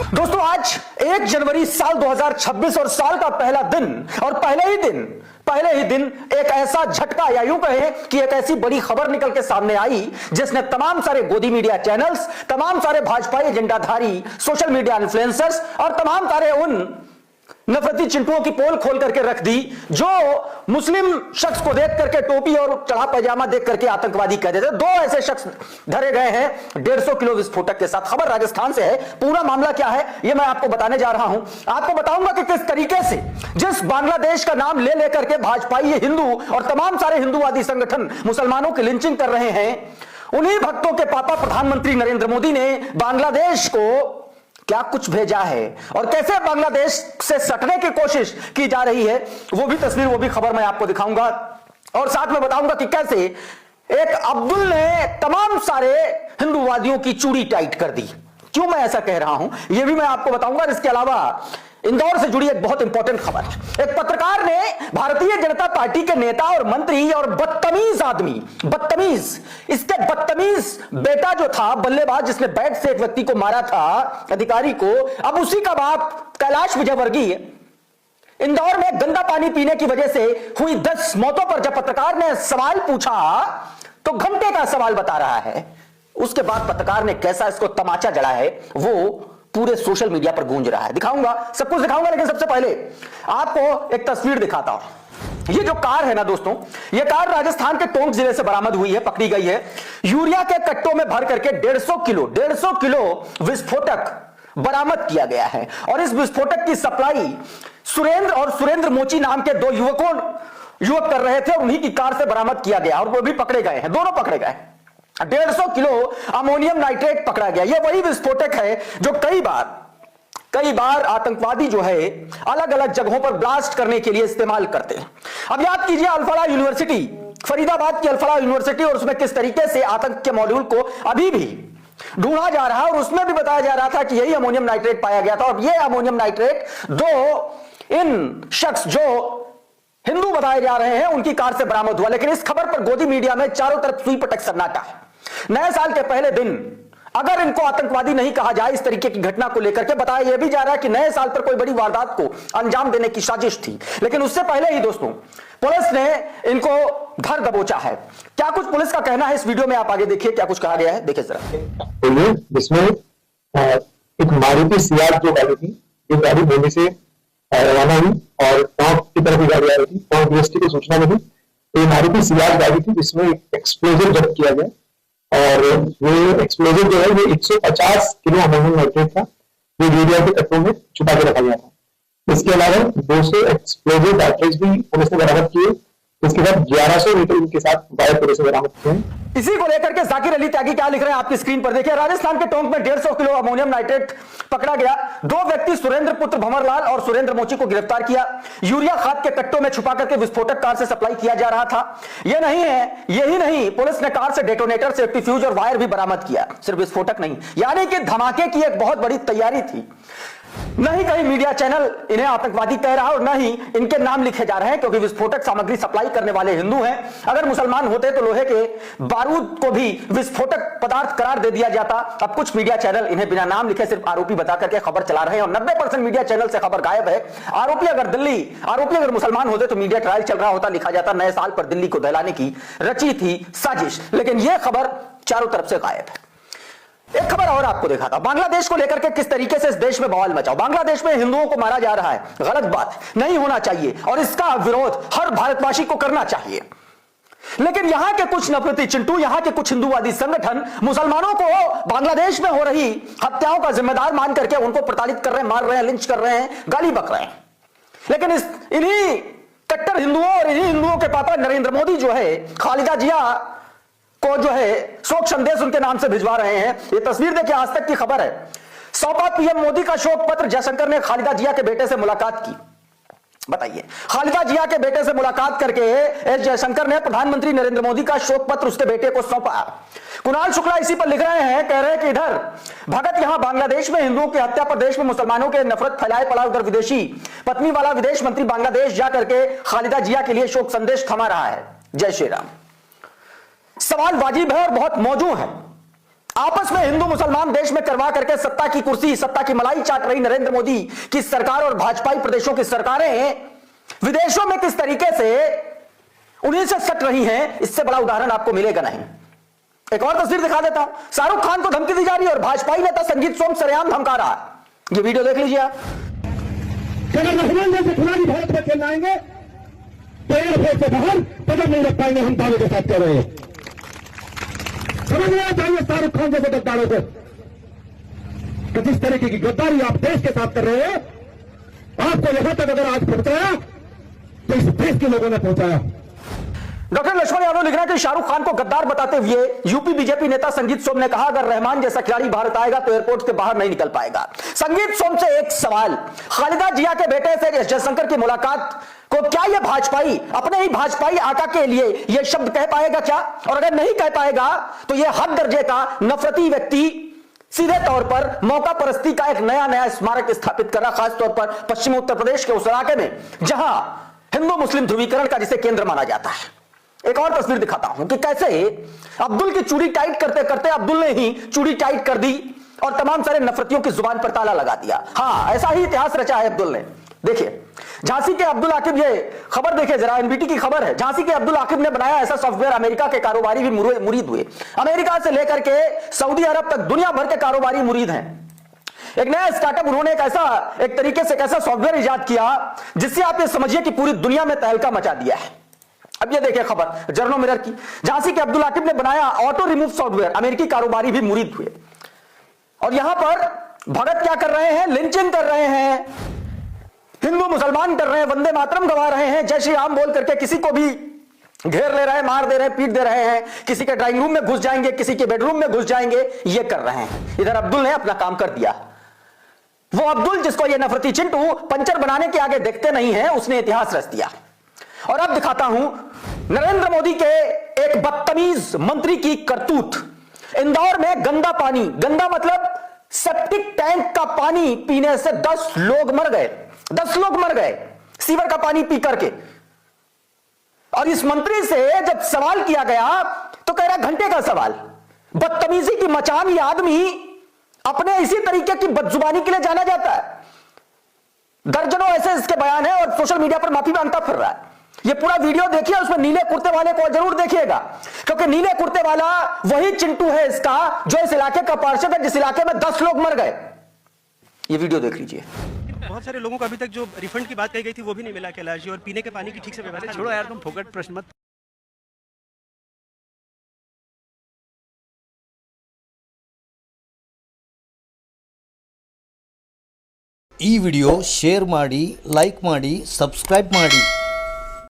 दोस्तों आज 1 जनवरी साल 2026 और साल का पहला दिन और पहले ही दिन एक ऐसा झटका या यूं कहें कि एक ऐसी बड़ी खबर निकल के सामने आई जिसने तमाम सारे गोदी मीडिया चैनल्स, तमाम सारे भाजपा एजेंडाधारी सोशल मीडिया इन्फ्लुएंसर्स और तमाम सारे उन नफरती चिंटुओं की पोल खोल करके रख दी जो मुस्लिम शख्स को देख करके टोपी और चढ़ा पैजामा देख करके आतंकवादी कह देते। दो ऐसे शख्स धरे गए हैं 150 किलो विस्फोटक के साथ। खबर राजस्थान से है। पूरा मामला क्या है यह मैं आपको बताने जा रहा हूं। आपको बताऊंगा कि किस तरीके से जिस बांग्लादेश का नाम ले लेकर के भाजपाई हिंदू और तमाम सारे हिंदूवादी संगठन मुसलमानों की लिंचिंग कर रहे हैं, उन्हीं भक्तों के पापा प्रधानमंत्री नरेंद्र मोदी ने बांग्लादेश को क्या कुछ भेजा है और कैसे बांग्लादेश से सटने की कोशिश की जा रही है, वो भी तस्वीर, वो भी खबर मैं आपको दिखाऊंगा और साथ में बताऊंगा कि कैसे एक अब्दुल ने तमाम सारे हिंदूवादियों की चूड़ी टाइट कर दी। क्यों मैं ऐसा कह रहा हूं यह भी मैं आपको बताऊंगा। इसके अलावा इंदौर से जुड़ी एक बहुत इंपॉर्टेंट खबर। एक पत्रकार ने भारतीय जनता पार्टी के नेता और मंत्री और बदतमीज आदमी, इसके बदतमीज बेटा जो था बल्लेबाज जिसने बैट से एक व्यक्ति को मारा था, अधिकारी को, अब उसी का बाप कैलाश विजयवर्गीय इंदौर में गंदा पानी पीने की वजह से हुई 10 मौतों पर जब पत्रकार ने सवाल पूछा तो घंटे का सवाल बता रहा है। उसके बाद पत्रकार ने कैसा इसको तमाचा जड़ा है वो पूरे सोशल मीडिया पर गूंज रहा है। दिखाऊंगा, सब कुछ दिखाऊंगा, लेकिन सबसे पहले आपको एक तस्वीर दिखाता हूं। ये जो कार है ना दोस्तों, ये कार राजस्थान के टोंक जिले से बरामद हुई है, पकड़ी गई है। यूरिया के कट्टों में भर करके 150 किलो विस्फोटक बरामद किया गया है और इस विस्फोटक की सप्लाई सुरेंद्र और सुरेंद्र मोची नाम के दो युवक कर रहे थे और उन्हीं की कार से बरामद किया गया और वो भी पकड़े गए हैं, दोनों पकड़े गए। 150 किलो अमोनियम नाइट्रेट पकड़ा गया। यह वही विस्फोटक है जो कई बार आतंकवादी जो है अलग अलग जगहों पर ब्लास्ट करने के लिए इस्तेमाल करते हैं। अब याद कीजिए अल्फाड़ा यूनिवर्सिटी, फरीदाबाद की अल्फाड़ा यूनिवर्सिटी, और उसमें किस तरीके से आतंक के मॉड्यूल को अभी भी ढूंढा जा रहा है और उसमें भी बताया जा रहा था कि यही अमोनियम नाइट्रेट पाया गया था और यह अमोनियम नाइट्रेट दो इन शख्स जो हिंदू बताए जा रहे हैं उनकी कार से बरामद हुआ। लेकिन इस खबर पर गोदी मीडिया में चारों तरफ सुई पटक सन्नाटा है। नए साल के पहले दिन अगर इनको आतंकवादी नहीं कहा जाए इस तरीके की घटना को लेकर के बताया यह भी जा रहा है कि नए साल पर कोई बड़ी वारदात को अंजाम देने की साजिश थी। लेकिन उससे पहले ही दोस्तों पुलिस ने इनको धर दबोचा है। क्या कुछ पुलिस का कहना है इस वीडियो में आप आगे देखिए, क्या कुछ कहा गया है, देखिए जरा। जिसमें एक मारुति सियाज जो गाड़ी थी, ये गाड़ी भूमि से रवाना हुई और टॉप की तरफ गाड़ी आ रही थी। टॉप डीएसपी को सूचना मिली तो ये मारुति सियाज गाड़ी थी जिसमें एक एक्सप्लोजर जब्त किया गया और ये एक्सप्लोजर जो है ये 150 किलो अमोनियम नाइट्रेट था जो यूरिया के कट्टों में छुपा के रखा गया था। इसके अलावा 200 एक्सप्लोजिव बैटरीज भी पुलिस ने बरामद किए। इसके बाद 1100 लीटर इनके साथ बायो पुलिस ने बरामद किए। इसी को लेकर के जाकिर अली त्यागी क्या लिख रहे हैं आपकी स्क्रीन पर देखिए। राजस्थान के टोंक में 150 किलो अमोनियम नाइट्रेट पकड़ा गया। दो व्यक्ति सुरेंद्र पुत्र भंवरलाल और सुरेंद्र मोची को गिरफ्तार किया। यूरिया खाद के कट्टों में छुपा करके विस्फोटक कार से सप्लाई किया जा रहा था। यही नहीं, पुलिस ने कार से डेटोनेटर, सेफ्टी फ्यूज और वायर भी बरामद किया, सिर्फ विस्फोटक नहीं। यानी कि धमाके की एक बहुत बड़ी तैयारी थी। नहीं कहीं मीडिया चैनल इन्हें आतंकवादी कह रहा और न ही इनके नाम लिखे जा रहे हैं क्योंकि विस्फोटक सामग्री सप्लाई करने वाले हिंदू हैं। अगर मुसलमान होते तो लोहे के बारूद को भी विस्फोटक पदार्थ करार दे दिया जाता। अब कुछ मीडिया चैनल इन्हें बिना नाम लिखे सिर्फ आरोपी बता करके खबर चला रहे हैं और 90% मीडिया चैनल से खबर गायब है। आरोपी अगर मुसलमान होते तो मीडिया ट्रायल चल रहा होता, लिखा जाता नए साल पर दिल्ली को दहलाने की रची थी साजिश। लेकिन यह खबर चारों तरफ से गायब है। एक खबर और आपको देखा था बांग्लादेश को लेकर के किस तरीके से इस देश में बवाल मचा। बांग्लादेश में हिंदुओं को मारा जा रहा है, गलत बात, नहीं होना चाहिए और इसका विरोध हर भारतवासी को करना चाहिए। लेकिन यहां के कुछ नफरती चिंटू, यहां के कुछ हिंदूवादी संगठन मुसलमानों को बांग्लादेश में हो रही हत्याओं का जिम्मेदार मान करके उनको प्रताड़ित कर रहे हैं, मार रहे हैं, लिंच कर रहे हैं, गाली बक रहे हैं। लेकिन इन्हीं कट्टर हिंदुओं और इन्हीं हिंदुओं के पापा नरेंद्र मोदी जो है खालिदा जिया को जो है शोक संदेश उनके नाम से भिजवा रहे हैं। ये तस्वीर देखिए, आज तक की खबर है। सौंपा पीएम मोदी का शोक पत्र, जयशंकर ने खालिदा जिया के बेटे से मुलाकात की। बताइए, खालिदा जिया के बेटे से मुलाकात करके एस जयशंकर ने प्रधानमंत्री नरेंद्र मोदी का शोक पत्र उसके बेटे को सौंपा। कुणाल शुक्ला इसी पर लिख रहे हैं, कह रहे हैं कि इधर भगत यहां बांग्लादेश में हिंदुओं की हत्या पर देश में मुसलमानों के नफरत फैलाए पड़ा, उधर विदेशी पत्नी वाला विदेश मंत्री बांग्लादेश जाकर के खालिदा जिया के लिए शोक संदेश थमा रहा है। जय श्री राम। सवाल वाजिब है और बहुत मौजू है। आपस में हिंदू मुसलमान देश में करवा करके सत्ता की कुर्सी, सत्ता की मलाई चाट रही नरेंद्र मोदी की सरकार और भाजपाई प्रदेशों की सरकारें विदेशों में किस तरीके से उन्हीं से सट रही हैं, इससे बड़ा उदाहरण आपको मिलेगा नहीं। एक और तस्वीर दिखा देता हूं। शाहरुख खान को धमकी दी जा रही है और भाजपाई नेता संजीत सोम सरेआम धमका रहा है। ये वीडियो देख लीजिए आप। खिलाड़ी भारत में खेलने आएंगे तो एयरपोर्ट से बाहर कदम नहीं रख पाएंगे, हम दावे के साथ कह रहे हैं। समझना चाहिए शाहरुख खान जैसे गद्दारों को कि जिस तरीके की गद्दारी आप देश के साथ कर रहे हो, आपको यहां तक अगर आज पहुंचाया तो इस देश के लोगों ने पहुंचाया। डॉक्टर लक्ष्मण यादव लिख रहे हैं कि शाहरुख खान को गद्दार बताते हुए यूपी बीजेपी नेता संजीत सोम ने कहा, अगर रहमान जैसा खिलाड़ी भारत आएगा तो एयरपोर्ट से बाहर नहीं निकल पाएगा। संजीत सोम से एक सवाल, खालिदा जिया के बेटे से एस जयशंकर की मुलाकात को क्या यह भाजपाई अपने ही भाजपाई आका के लिए यह शब्द कह पाएगा क्या? और अगर नहीं कह पाएगा तो यह हद दर्जे का नफरती व्यक्ति सीधे तौर पर मौका परस्ती का एक नया स्मारक स्थापित कर रहा, खासतौर पर पश्चिमी उत्तर प्रदेश के उस इलाके में जहां हिंदू मुस्लिम ध्रुवीकरण का जिसे केंद्र माना जाता है। एक और तस्वीर दिखाता हूं कि कैसे अब्दुल की चूड़ी टाइट करते करते अब्दुल ने ही चूड़ी टाइट कर दी और तमाम सारे नफरतियों की जुबान पर ताला लगा दिया। हां, ऐसा ही इतिहास रचा है अब्दुल ने। देखिए, झांसी के अब्दुल आकिब, ये खबर देखिए जरा, एनबीटी की खबर है। झांसी के अब्दुल आकिब ने बनाया ऐसा सॉफ्टवेयर, अमेरिका के कारोबारी भी मुरीद हुए। अमेरिका से लेकर के सऊदी अरब तक दुनिया भर के कारोबारी मुरीद हैं। एक नया स्टार्टअप, उन्होंने एक तरीके से ऐसा सॉफ्टवेयर इजाद किया जिससे आप ये समझिए कि पूरी दुनिया में तहलका मचा दिया है। अब ये देखिए खबर जर्नो मिरर की, झांसी के अब्दुल आकिब ने बनाया ऑटो रिमूव सॉफ्टवेयर, अमेरिकी कारोबारी भी मुरीद हुए। और यहां पर भगत क्या कर रहे हैं? लिंचिंग कर रहे हैं, हिंदू मुसलमान कर रहे हैं, वंदे मातरम गवा रहे हैं, जय श्री राम बोल करके किसी को भी घेर ले रहे हैं, मार दे रहे हैं, पीट दे रहे हैं, किसी के ड्राइंग रूम में घुस जाएंगे, किसी के बेडरूम में घुस जाएंगे, ये कर रहे हैं। इधर अब्दुल ने अपना काम कर दिया। वो अब्दुल जिसको ये नफरती चिंटू पंचर बनाने के आगे देखते नहीं है, उसने इतिहास रच दिया। और अब दिखाता हूं नरेंद्र मोदी के एक बदतमीज मंत्री की करतूत। इंदौर में गंदा पानी, गंदा मतलब सेप्टिक टैंक का पानी पीने से 10 लोग मर गए। 10 लोग मर गए सीवर का पानी पी करके। और इस मंत्री से जब सवाल किया गया तो कह रहा घंटे का सवाल। बदतमीजी की मचान, ये आदमी अपने इसी तरीके की बदजुबानी के लिए जाना जाता है। दर्जनों ऐसे इसके बयान है और सोशल मीडिया पर माफी मांगता फिर रहा है। ये पूरा वीडियो देखिए, उसमें नीले कुर्ते वाले को जरूर देखिएगा, क्योंकि नीले कुर्ते वाला वही चिंटू है इसका जो इस इलाके का पार्षद है जिस इलाके में 10 लोग मर गए। ये वीडियो देख लीजिए। बहुत सारे लोगों को अभी तक जो रिफंड की बात कही गई थी वो भी नहीं मिला कैलाश जी, और पीने के पानी की ठीक से व्यवस्था। छोड़ो यार, तुम फोकट प्रश्न मत। ಈ ವಿಡಿಯೋ ಶೇರ್ ಮಾಡಿ, ಲೈಕ್ ಮಾಡಿ, ಸಬ್ಸ್ಕ್ರೈಬ್ ಮಾಡಿ।